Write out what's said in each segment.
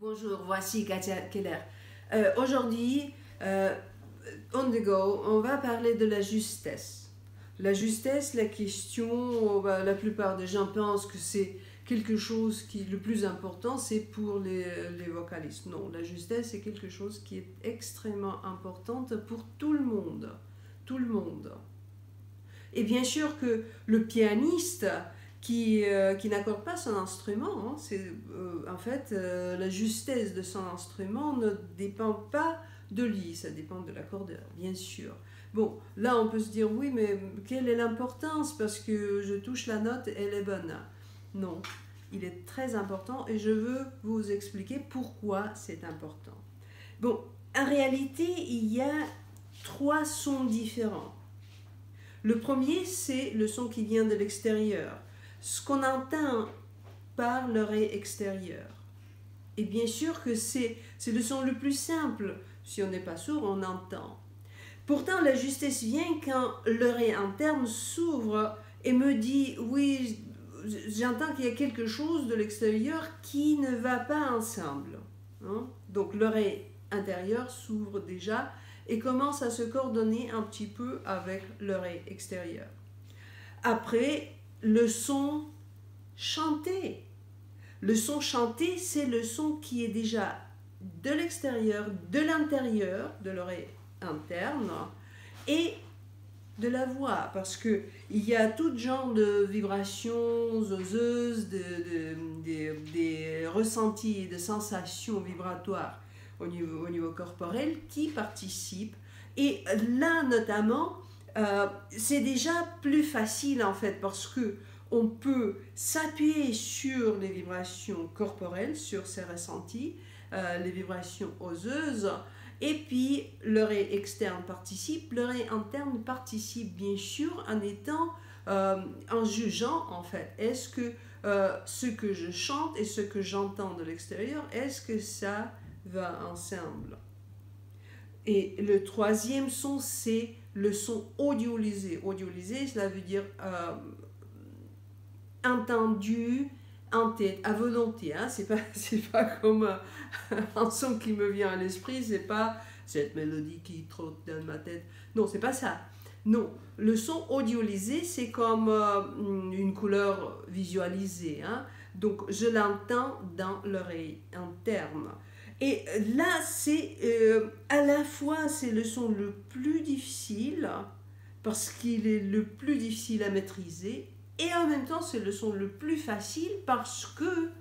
Bonjour, voici Katia Keller. Aujourd'hui, on the go, on va parler de la justesse. La justesse, la question, la plupart des gens pensent que c'est quelque chose qui, le plus important, c'est pour les vocalistes. Non, la justesse, c'est quelque chose qui est extrêmement importante pour tout le monde. Tout le monde. Et bien sûr que le pianiste qui n'accorde pas son instrument, en fait, la justesse de son instrument ne dépend pas de lui, ça dépend de l'accordeur, bien sûr. Bon, là on peut se dire, oui, mais quelle est l'importance parce que je touche la note, elle est bonne. Non, il est très important et je veux vous expliquer pourquoi c'est important. Bon, en réalité, il y a trois sons différents. Le premier, c'est le son qui vient de l'extérieur, ce qu'on entend par l'oreille extérieure. Et bien sûr que c'est le son le plus simple. Si on n'est pas sourd, on entend. Pourtant, la justesse vient quand l'oreille interne s'ouvre et me dit, oui, j'entends qu'il y a quelque chose de l'extérieur qui ne va pas ensemble. Hein? Donc l'oreille intérieure s'ouvre déjà et commence à se coordonner un petit peu avec l'oreille extérieure. Après, le son chanté. Le son chanté, c'est le son qui est déjà de l'extérieur, de l'intérieur, de l'oreille interne et de la voix, parce qu'il y a tout genre de vibrations oseuses, des ressentis, de sensations vibratoires au niveau corporel qui participent. Et là, notamment, c'est déjà plus facile en fait, parce que on peut s'appuyer sur les vibrations corporelles, sur ces ressentis, les vibrations oseuses, et puis l'oreille externe participe, l'oreille interne participe bien sûr en jugeant en fait, est-ce que ce que je chante et ce que j'entends de l'extérieur, est-ce que ça va ensemble? Et le troisième son, c'est le son audiolisé. Audiolisé, cela veut dire entendu en tête, à volonté. Hein? C'est pas comme un son qui me vient à l'esprit, c'est pas cette mélodie qui trotte dans ma tête. Non, c'est pas ça. Non, le son audiolisé, c'est comme une couleur visualisée. Hein? Donc, je l'entends dans l'oreille interne. Et là, c'est à la fois, c'est le son le plus difficile, parce qu'il est le plus difficile à maîtriser, et en même temps, c'est le son le plus facile, parce que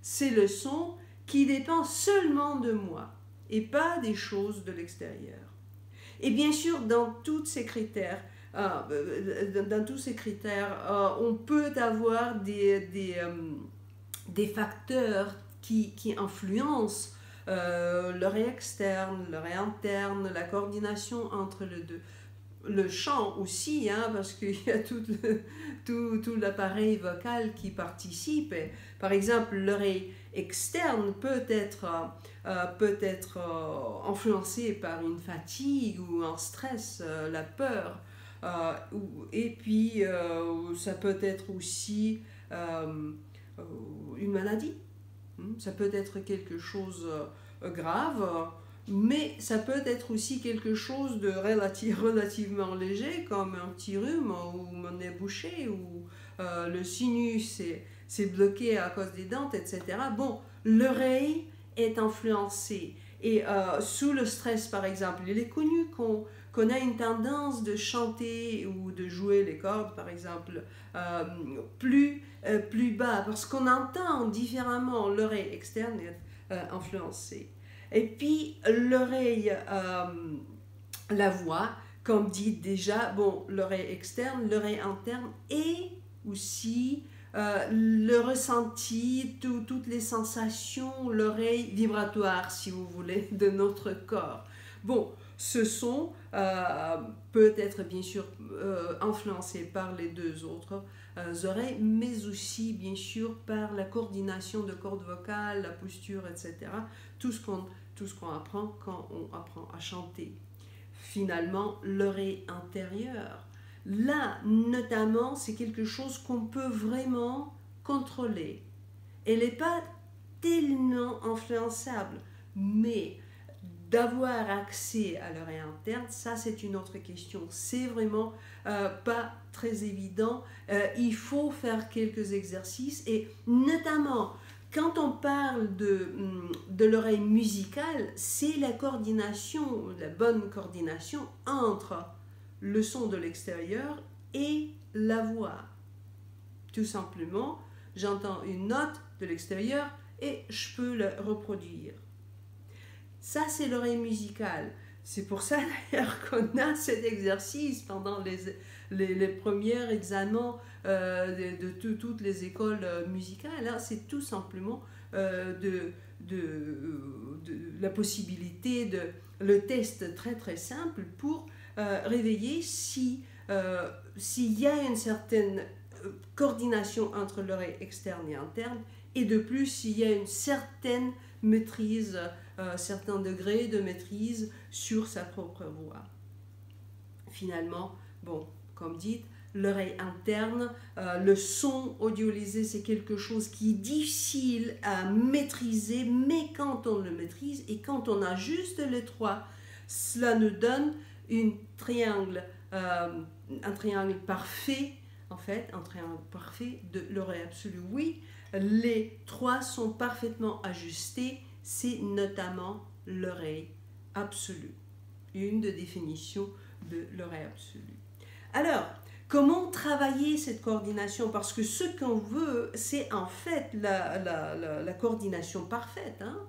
c'est le son qui dépend seulement de moi, et pas des choses de l'extérieur. Et bien sûr, dans tous ces critères, on peut avoir des facteurs qui influencent l'oreille externe, l'oreille interne, la coordination entre les deux. Le chant aussi, hein, parce qu'il y a tout l'appareil vocal qui participe. Et, par exemple, l'oreille externe peut être influencée par une fatigue ou un stress, la peur. Et puis, ça peut être aussi une maladie. Ça peut être quelque chose grave, mais ça peut être aussi quelque chose de relativement léger, comme un petit rhume, ou mon nez bouché, ou le sinus c'est bloqué à cause des dents, etc. Bon, l'oreille est influencée. Et sous le stress, par exemple, il est connu qu'on a une tendance de chanter ou de jouer les cordes, par exemple, plus bas, parce qu'on entend différemment, l'oreille externe est influencée. Et puis l'oreille, la voix, comme dit déjà, bon, l'oreille externe, l'oreille interne et aussi le ressenti, toutes les sensations, l'oreille vibratoire, si vous voulez, de notre corps. Bon, ce son peut être bien sûr influencé par les deux autres oreilles, mais aussi bien sûr par la coordination de cordes vocales, la posture, etc. Tout ce qu'on apprend quand on apprend à chanter. Finalement, l'oreille intérieure. Là, notamment, c'est quelque chose qu'on peut vraiment contrôler. Elle n'est pas tellement influençables. Mais d'avoir accès à l'oreille interne, ça c'est une autre question. C'est vraiment pas très évident. Il faut faire quelques exercices et notamment quand on parle de l'oreille musicale, c'est la coordination, la bonne coordination entre le son de l'extérieur et la voix. Tout simplement, j'entends une note de l'extérieur et je peux la reproduire. Ça, c'est l'oreille musicale. C'est pour ça d'ailleurs qu'on a cet exercice pendant les premiers examens de toutes les écoles musicales. Hein. C'est tout simplement la possibilité de le test très très simple pour réveiller s'il y a une certaine coordination entre l'oreille externe et interne, et de plus s'il y a une certaine maîtrise, certains degrés de maîtrise sur sa propre voix. Finalement, bon, comme dit, l'oreille interne, le son audiolysé, c'est quelque chose qui est difficile à maîtriser, mais quand on le maîtrise et quand on ajuste les trois, cela nous donne un triangle parfait, en fait, un triangle parfait de l'oreille absolue. Oui, les trois sont parfaitement ajustés, c'est notamment l'oreille absolue. Une des définitions de l'oreille absolue. Alors, comment travailler cette coordination? Parce que ce qu'on veut, c'est en fait la coordination parfaite. Hein?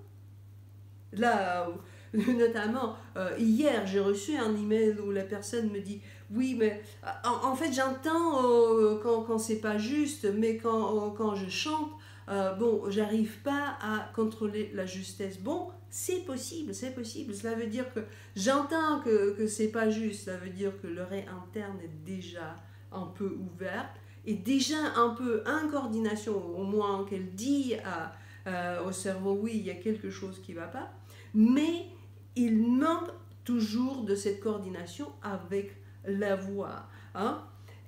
Là, notamment, hier, j'ai reçu un email où la personne me dit « Oui, mais en fait, j'entends quand c'est pas juste, mais quand je chante, bon, j'arrive pas à contrôler la justesse. » Bon, c'est possible, c'est possible. Cela veut dire que j'entends que c'est pas juste. Ça veut dire que l'oreille interne est déjà un peu ouverte et déjà un peu en coordination, au moins qu'elle dit au cerveau « Oui, il y a quelque chose qui va pas. » Mais il manque toujours de cette coordination avec la voix. Hein?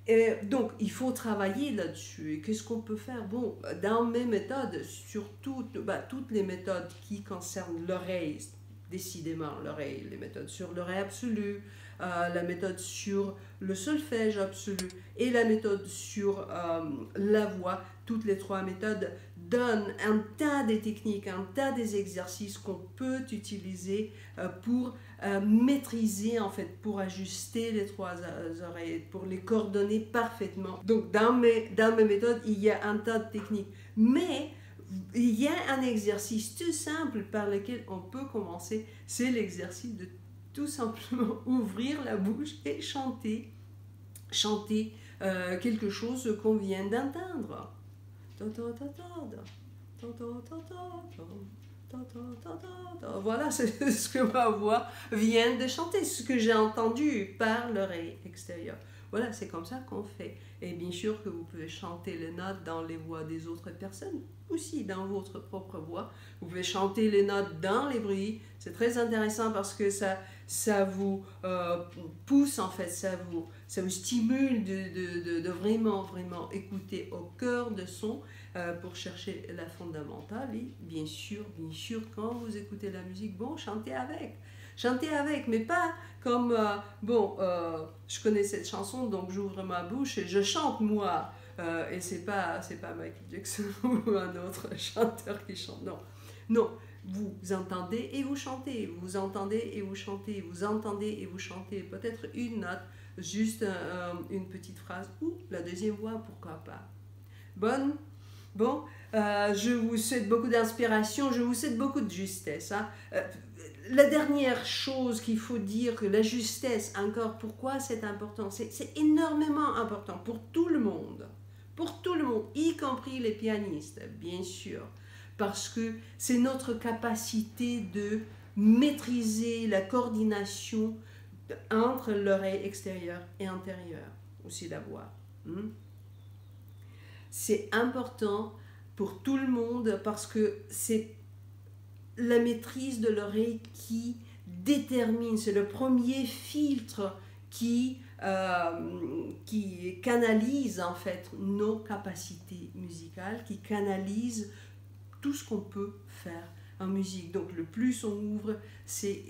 Et donc, il faut travailler là-dessus. Et qu'est-ce qu'on peut faire? Bon, dans mes méthodes, surtout toutes les méthodes qui concernent l'oreille, décidément l'oreille, les méthodes sur l'oreille absolue, la méthode sur le solfège absolu et la méthode sur la voix, toutes les trois méthodes donnent un tas de techniques, un tas d'exercices qu'on peut utiliser pour maîtriser, en fait, pour ajuster les trois oreilles, pour les coordonner parfaitement. Donc, dans mes méthodes, il y a un tas de techniques. Mais il y a un exercice tout simple par lequel on peut commencer, c'est l'exercice de tout simplement ouvrir la bouche et chanter quelque chose qu'on vient d'entendre. Voilà, c'est ce que ma voix vient de chanter, ce que j'ai entendu par l'oreille extérieure. Voilà, c'est comme ça qu'on fait. Et bien sûr que vous pouvez chanter les notes dans les voix des autres personnes, aussi dans votre propre voix. Vous pouvez chanter les notes dans les bruits. C'est très intéressant parce que ça vous pousse, en fait, ça vous stimule de vraiment écouter au cœur de son pour chercher la fondamentale. Et bien sûr, quand vous écoutez la musique, bon, chantez avec. Chantez avec, mais pas comme, je connais cette chanson, donc j'ouvre ma bouche et je chante moi. Et c'est pas Michael Jackson ou un autre chanteur qui chante. Non, vous entendez et vous chantez, vous entendez et vous chantez, vous entendez et vous chantez. Peut-être une note, juste une petite phrase, ou la deuxième voix, pourquoi pas. Bon, je vous souhaite beaucoup d'inspiration, je vous souhaite beaucoup de justesse. Hein. La dernière chose qu'il faut dire, que la justesse, encore, pourquoi c'est important? C'est énormément important pour tout le monde, y compris les pianistes, bien sûr, parce que c'est notre capacité de maîtriser la coordination entre l'oreille extérieure et intérieure, aussi la voix. C'est important pour tout le monde parce que c'est la maîtrise de l'oreille qui détermine, c'est le premier filtre qui canalise en fait nos capacités musicales, qui canalise tout ce qu'on peut faire en musique. Donc le plus on ouvre ces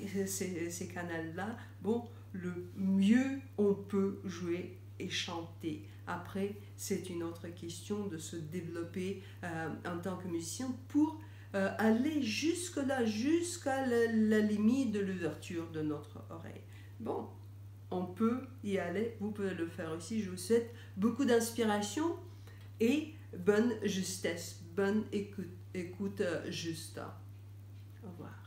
canaux-là, bon, le mieux on peut jouer et chanter. Après, c'est une autre question de se développer en tant que musicien pour aller jusque-là, jusqu'à la limite de l'ouverture de notre oreille. Bon, on peut y aller, vous pouvez le faire aussi. Je vous souhaite beaucoup d'inspiration et bonne justesse, bonne écoute juste. Au revoir.